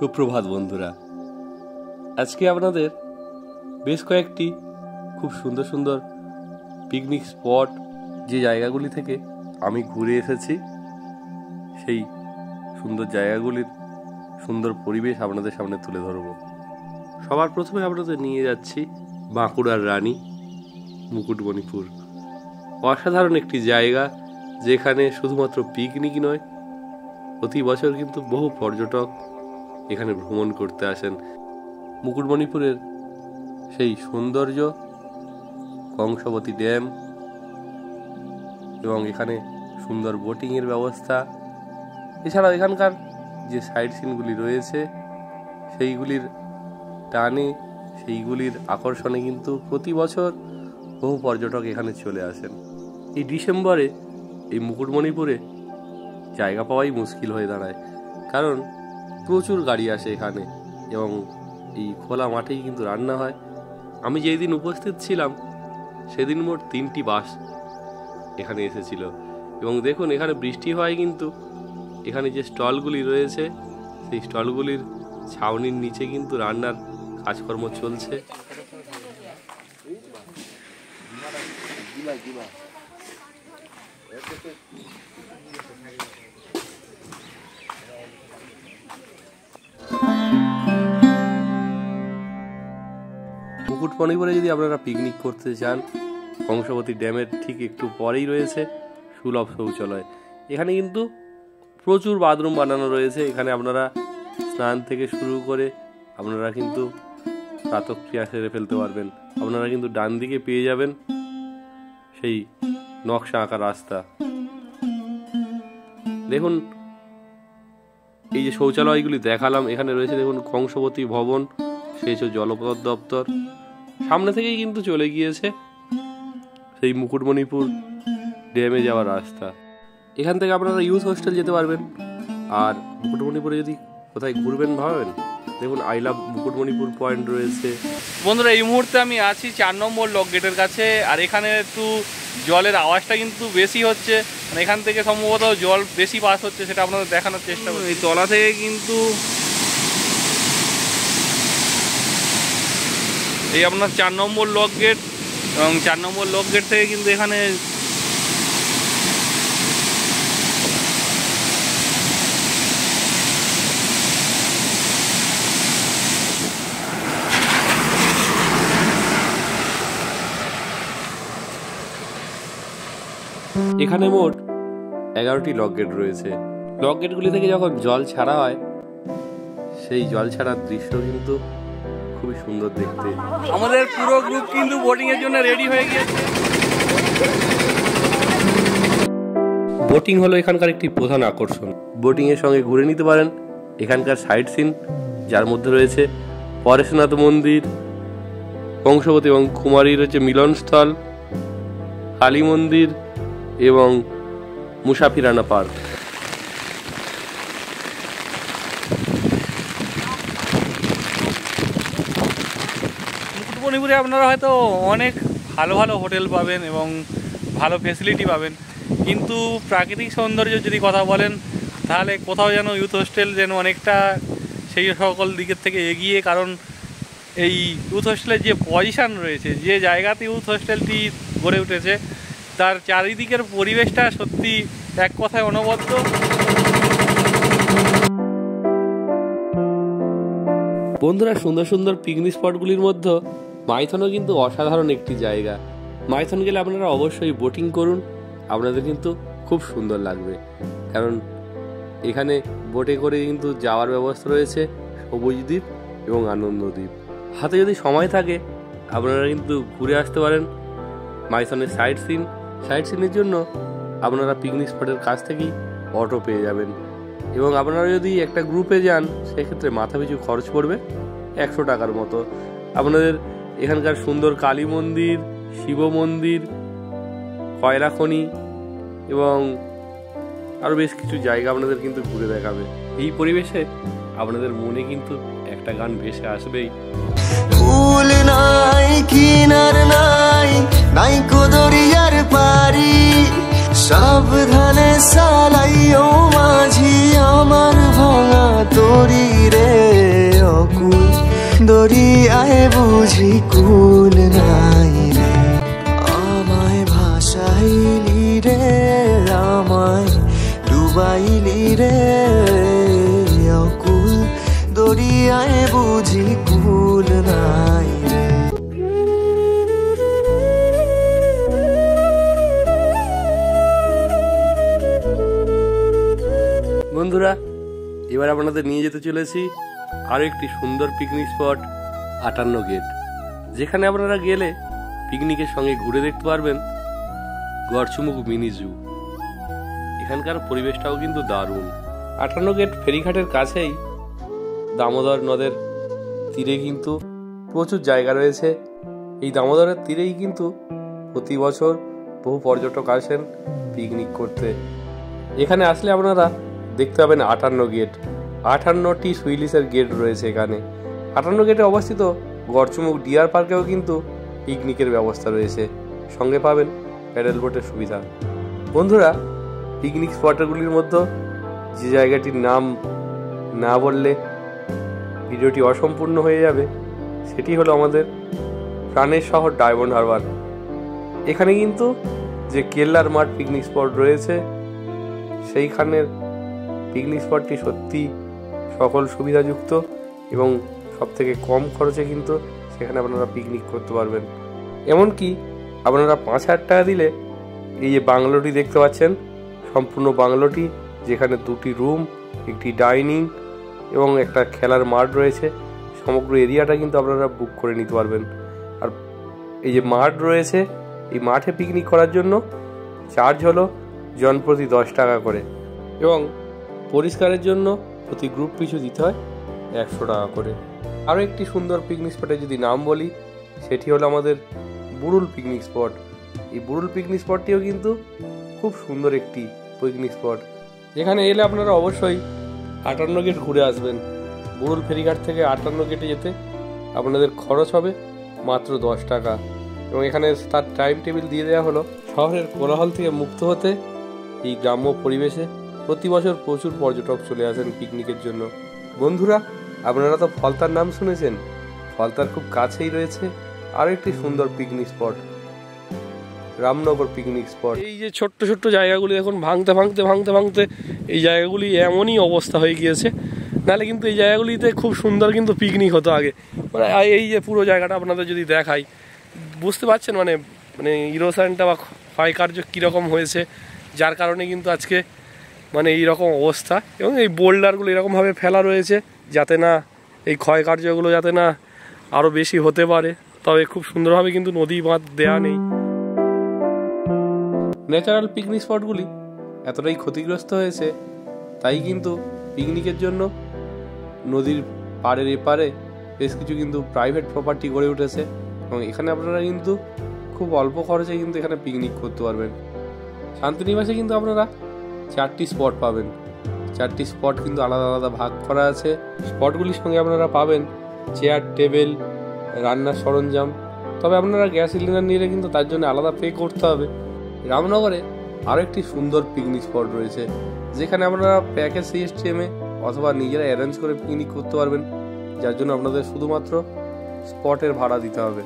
সুপ্রভাত বন্ধুরা, আজকে আপনাদের বেশ কয়েকটি খুব সুন্দর সুন্দর পিকনিক স্পট যে জায়গাগুলি থেকে আমি ঘুরে এসেছি সেই সুন্দর জায়গাগুলির সুন্দর পরিবেশ আপনাদের সামনে তুলে ধরব। সবার প্রথমে আপনাদের নিয়ে যাচ্ছি বাঁকুড়ার রানী মুকুটমণিপুর। অসাধারণ একটি জায়গা যেখানে শুধুমাত্র পিকনিক নয়, প্রতি বছর কিন্তু বহু পর্যটক এখানে ভ্রমণ করতে আসেন। মুকুটমণিপুরের সেই সৌন্দর্য, কংসবতী ড্যাম এবং এখানে সুন্দর বোটিংয়ের ব্যবস্থা, এছাড়াও এখানকার যে সাইট সিনগুলি রয়েছে সেইগুলির টানে, সেইগুলির আকর্ষণে কিন্তু প্রতি বছর বহু পর্যটক এখানে চলে আসেন। এই ডিসেম্বরে এই মুকুটমণিপুরে জায়গা পাওয়াই মুশকিল হয়ে দাঁড়ায়, কারণ প্রচুর গাড়ি আসে এখানে এবং এই খোলা মাঠেই কিন্তু রান্না হয়। আমি যেই দিন উপস্থিত ছিলাম সেদিন মোট 3টি বাস এখানে এসেছিল এবং দেখুন এখানে বৃষ্টি হয় কিন্তু এখানে যে স্টলগুলি রয়েছে সেই স্টলগুলির ছাউনির নিচে কিন্তু রান্নার কাজকর্ম চলছে। মুকুটমণিপুরে যদি আপনারা পিকনিক করতে চান, কংসবতী ড্যামের ঠিক একটু পরেই রয়েছে সুলভ শৌচালয়। এখানে কিন্তু প্রচুর বাথরুম বানানো রয়েছে। এখানে আপনারা স্নান থেকে শুরু করে আপনারা কিন্তু প্রাতঃক্রিয়া সেরে ফেলতে পারবেন। আপনারা কিন্তু ডান দিকে পেয়ে যাবেন সেই নকশা আঁকা রাস্তা। দেখুন এই যে শৌচালয়গুলি দেখালাম, এখানে রয়েছে দেখুন কংসবতী ভবন, সেচ ও জলপথ দপ্তর। সামনে থেকেই কিন্তু চলে গিয়েছে সেই মুকুটমণিপুর ড্যামে যাওয়ার রাস্তা। এখান থেকে আপনারা ইউথ হোস্টেল যেতে পারবেন। আর মুকুটমণিপুরে যদি কোথায় ঘুরবেন ভাবেন, দেখুন আই লাভ মুকুটমণিপুর পয়েন্ট রয়েছে। বন্ধুরা, এই মুহূর্তে আমি আছি 4 নম্বর লক গেটের কাছে। আর এখানে একটু জলের আওয়াজটা কিন্তু বেশি হচ্ছে, মানে এখান থেকে সম্ভবত জল বেশি পাস হচ্ছে, সেটা আপনাদের দেখানোর চেষ্টা করছি। এই তলা থেকে কিন্তু এই আপনার 4 নম্বর লক গেট, এবং 4 নম্বর লক গেট থেকে কিন্তু এখানে এখানে মোট 11টি লক গেট রয়েছে। লক গেটগুলি থেকে যখন জল ছাড়া হয় সেই জল ছাড়ার দৃশ্য কিন্তু খুবই সুন্দর দেখতে। আমাদের পুরো গ্রুপ কিন্তু বোটিং এর জন্য রেডি হয়ে গিয়েছে। বোটিং হলো এখানকার একটি প্রধান আকর্ষণ। বোটিং এর সঙ্গে ঘুরে নিতে পারেন এখানকার সাইট সিন, যার মধ্যে রয়েছে পরেশনাথ মন্দির, কংসবতী এবং কুমারীর হচ্ছে মিলনস্থল, কালী মন্দির এবং মুসাফিরানা পার্ক। মুকুটমণিপুরে আপনারা হয়তো অনেক ভালো ভালো হোটেল পাবেন এবং ভালো ফেসিলিটি পাবেন, কিন্তু প্রাকৃতিক সৌন্দর্য যদি কথা বলেন তাহলে কোথাও যেন ইউথ হোস্টেল যেন অনেকটা সেই সকল দিকের থেকে এগিয়ে। কারণ এই ইউথ হোস্টেলের যে পজিশান রয়েছে, যে জায়গাতে ইউথ হোস্টেলটি গড়ে উঠেছে, তার চারিদিকের পরিবেশটা সত্যি এক কথায় অনবদ্য। বন্ধুরা, সুন্দর সুন্দর পিকনিক স্পটগুলির মধ্যে মাইথনও কিন্তু অসাধারণ একটি জায়গা। মাইথন গেলে আপনারা অবশ্যই বোটিং করুন, আপনাদের কিন্তু খুব সুন্দর লাগবে। কারণ এখানে বোটে করে কিন্তু যাওয়ার ব্যবস্থা রয়েছে সবুজ দ্বীপ এবং আনন্দ দ্বীপ। হাতে যদি সময় থাকে আপনারা কিন্তু ঘুরে আসতে পারেন মাইথনের সাইট সিনের জন্য আপনারা পিকনিক স্পটের কাছ থেকেই অটো পেয়ে যাবেন। এবং আপনারা যদি একটা গ্রুপে যান সেক্ষেত্রে মাথাপিছু খরচ পড়বে 100 টাকার মতো। আপনাদের এখানকার সুন্দর কালী মন্দির, শিব মন্দির, কয়লা খনি এবং আরও বেশ কিছু জায়গা আপনাদের কিন্তু ঘুরে দেখাবে। এই পরিবেশে আপনাদের মনে কিন্তু একটা গান ভেসে আসবেই। ফুল নাই কিনার নাই, নাই কোদরিয়ার পারি, সাবধানে সালাইও মাঝি আমার ভাঙা তরি রে। দরিয়ায় বুঝি কুল নাই রে। আমায় ভাসাইলি রে, আমায় ডুবাইলি রে, অকুল দরিয়ায় বুঝি কুল নাই রে। বন্ধুরা, এবার আপনাদের নিয়ে যেতে চলেছি আরো একটি সুন্দর পিকনিক স্পট 58 গেট, যেখানে আপনারা গেলে পিকনিকের সঙ্গে ঘুরে দেখতে পারবেন গড়চুমুক মিনি জু। এখানকার পরিবেশটাও কিন্তু দারুণ। 58 গেট ফেরিঘাটের কাছেই দামোদর নদের তীরে কিন্তু প্রচুর জায়গা রয়েছে। এই দামোদরের তীরেই কিন্তু প্রতি বছর বহু পর্যটক আসেন পিকনিক করতে। এখানে আসলে আপনারা দেখতে পাবেন 58 গেট। 58টি সুইলিসের গেট রয়েছে এখানে। 58 গেটে অবস্থিত গড়চুমুক ডিয়ার পার্কেও কিন্তু পিকনিকের ব্যবস্থা রয়েছে, সঙ্গে পাবেন প্যাডেল বোটের সুবিধা। বন্ধুরা, পিকনিক স্পটগুলির মধ্যে যে জায়গাটির নাম না বললে ভিডিওটি অসম্পূর্ণ হয়ে যাবে, সেটি হলো আমাদের প্রাণের শহর ডায়মন্ড হারবার। এখানে কিন্তু যে কেল্লার মাঠ পিকনিক স্পট রয়েছে, সেইখানের পিকনিক স্পটটি সত্যি সকল সুবিধাযুক্ত এবং সবথেকে কম খরচে কিন্তু সেখানে আপনারা পিকনিক করতে পারবেন। এমনকি আপনারা 5,000 টাকা দিলে এই যে বাংলোটি দেখতে পাচ্ছেন, সম্পূর্ণ বাংলোটি, যেখানে 2টি রুম, একটি ডাইনিং এবং একটা খেলার মাঠ রয়েছে, সমগ্র এরিয়াটা কিন্তু আপনারা বুক করে নিতে পারবেন। আর এই যে মাঠ রয়েছে, এই মাঠে পিকনিক করার জন্য চার্জ হলো জনপ্রতি 10 টাকা করে এবং পরিষ্কারের জন্য প্রতি গ্রুপ পিছু দিতে হয় 100 টাকা করে। আরও একটি সুন্দর পিকনিক স্পটে যদি নাম বলি, সেটি হলো আমাদের বুড়ুল পিকনিক স্পট। এই বুড়ুল পিকনিক স্পটটিও কিন্তু খুব সুন্দর একটি পিকনিক স্পট, যেখানে এলে আপনারা অবশ্যই 58 গেট ঘুরে আসবেন। বুড়ুল ফেরিঘাট থেকে 58 গেটে যেতে আপনাদের খরচ হবে মাত্র 10 টাকা এবং এখানে তার টাইম টেবিল দিয়ে দেওয়া হলো শহরের কোলাহল থেকে মুক্ত হতে এই গ্রাম্য পরিবেশে প্রতি বছর প্রচুর পর্যটক চলে আসেন পিকনিকের জন্য। বন্ধুরা, আপনারা তো ফলতার নাম শুনেছেন। ফলতার খুব কাছেই রয়েছে আরও একটি সুন্দর picnic spot, Ramnagar picnic spot. এই যে ছোট্ট ছোট্ট জায়গাগুলি এখন ভাঙতে এই জায়গাগুলি এমনই অবস্থা হয়ে গিয়েছে, নাহলে কিন্তু এই জায়গাগুলিতে খুব সুন্দর কিন্তু পিকনিক হতো আগে। মানে এই যে পুরো জায়গাটা আপনাদের যদি দেখাই, বুঝতে পারছেন মানে মানে ইরোশনটা বা ক্ষয়কার্য কীরকম হয়েছে, যার কারণে কিন্তু আজকে মানে এইরকম অবস্থা। এবং এই বোল্ডারগুলো এরকমভাবে ফেলা রয়েছে যাতে না এই ক্ষয়কার্যগুলো যাতে না আরও বেশি হতে পারে। তবে খুব সুন্দরভাবে কিন্তু নদী বাঁধ দেয়া নেই। ন্যাচারাল পিকনিক স্পটগুলি এতটাই ক্ষতিগ্রস্ত হয়েছে, তাই কিন্তু পিকনিকের জন্য নদীর পাড়ের এপারে বেশ কিছু কিন্তু প্রাইভেট প্রপার্টি গড়ে উঠেছে এবং এখানে আপনারা কিন্তু খুব অল্প খরচে কিন্তু এখানে পিকনিক করতে পারবেন। শান্তিনিবাসে কিন্তু আপনারা 4টি স্পট পাবেন। 4টি স্পট কিন্তু আলাদা আলাদা ভাগ করা আছে। স্পটগুলির সঙ্গে আপনারা পাবেন চেয়ার, টেবিল, রান্নার সরঞ্জাম। তবে আপনারা গ্যাস সিলিন্ডার নিলে কিন্তু তার জন্য আলাদা পে করতে হবে। রামনগরে আরও একটি সুন্দর পিকনিক স্পট রয়েছে, যেখানে আপনারা প্যাকেজ সিস্টেমে অথবা নিজেরা অ্যারেঞ্জ করে পিকনিক করতে পারবেন, যার জন্য আপনাদের শুধুমাত্র স্পটের ভাড়া দিতে হবে।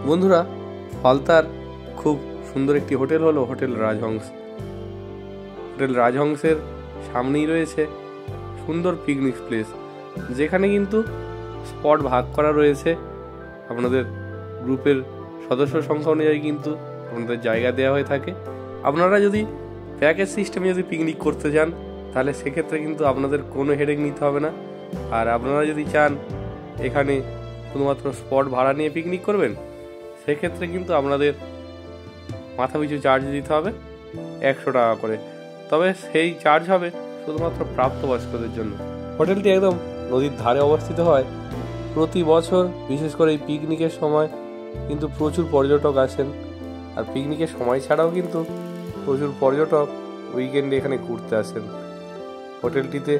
বন্ধুরা, ফলতার খুব সুন্দর একটি হোটেল হলো হোটেল রাজহংস। হোটেল রাজহংসের সামনেই রয়েছে সুন্দর পিকনিক প্লেস, যেখানে কিন্তু স্পট ভাগ করা রয়েছে। আপনাদের গ্রুপের সদস্য সংখ্যা অনুযায়ী কিন্তু আপনাদের জায়গা দেওয়া হয়ে থাকে। আপনারা যদি প্যাকেজ সিস্টেমে যদি পিকনিক করতে চান, তাহলে সেক্ষেত্রে কিন্তু আপনাদের কোনো হেডেক নিতে হবে না। আর আপনারা যদি চান এখানে শুধুমাত্র স্পট ভাড়া নিয়ে পিকনিক করবেন, সেক্ষেত্রে কিন্তু আপনাদের মাথাপিছু চার্জ দিতে হবে 100 টাকা করে। তবে সেই চার্জ হবে শুধুমাত্র প্রাপ্তবয়স্কদের জন্য। হোটেলটি একদম নদীর ধারে অবস্থিত হয়। প্রতি বছর বিশেষ করে এই পিকনিকের সময় কিন্তু প্রচুর পর্যটক আসেন। আর পিকনিকের সময় ছাড়াও কিন্তু প্রচুর পর্যটক উইকেন্ডে এখানে ঘুরতে আসেন। হোটেলটিতে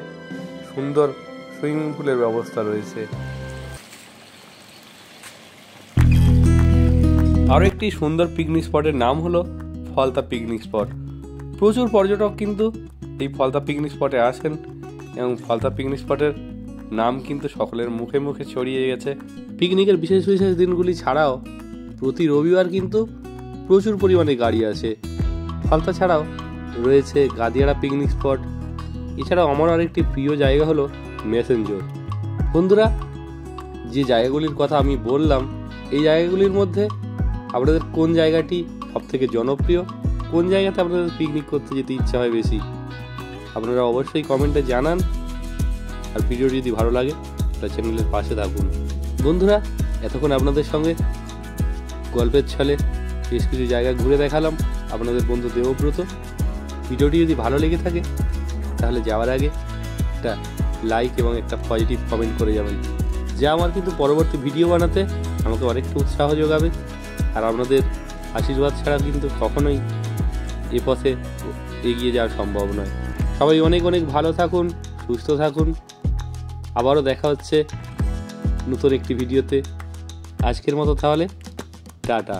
সুন্দর সুইমিং পুলের ব্যবস্থা রয়েছে। আরও একটি সুন্দর পিকনিক স্পটের নাম হলো ফলতা পিকনিক স্পট। প্রচুর পর্যটক কিন্তু এই ফলতা পিকনিক স্পটে আসেন এবং ফলতা পিকনিক স্পটের নাম কিন্তু সকলের মুখে মুখে ছড়িয়ে গেছে। পিকনিকের বিশেষ বিশেষ দিনগুলি ছাড়াও প্রতি রবিবার কিন্তু প্রচুর পরিমাণে গাড়ি আসে। ফলতা ছাড়াও রয়েছে গাদিয়াড়া পিকনিক স্পট। এছাড়াও আমার আরেকটি প্রিয় জায়গা হলো মেসেঞ্জর। বন্ধুরা, যে জায়গাগুলির কথা আমি বললাম, এই জায়গাগুলির মধ্যে আপনাদের কোন জায়গাটি সবথেকে জনপ্রিয়, কোন জায়গাতে আপনাদের পিকনিক করতে যেতে ইচ্ছা হয় বেশি, আপনারা অবশ্যই কমেন্টে জানান। আর ভিডিও যদি ভালো লাগে তাহলে চ্যানেলের পাশে থাকুন। বন্ধুরা, এতক্ষণ আপনাদের সঙ্গে গল্পের ছলে বেশ কিছু জায়গা ঘুরে দেখালাম। আপনাদের বন্ধু দেবব্রত। ভিডিওটি যদি ভালো লেগে থাকে তাহলে যাওয়ার আগে একটা লাইক এবং একটা পজিটিভ কমেন্ট করে যাবেন, যা আমার কিন্তু পরবর্তী ভিডিও বানাতে আমাকে অনেকটা উৎসাহ যোগাবে। আর আপনাদের আশীর্বাদ ছাড়া কিন্তু কখনোই এ পথে এগিয়ে যাওয়া সম্ভব নয়। সবাই অনেক অনেক ভালো থাকুন, সুস্থ থাকুন। আবারও দেখা হচ্ছে নতুন একটি ভিডিওতে। আজকের মতো তাহলে টাটা।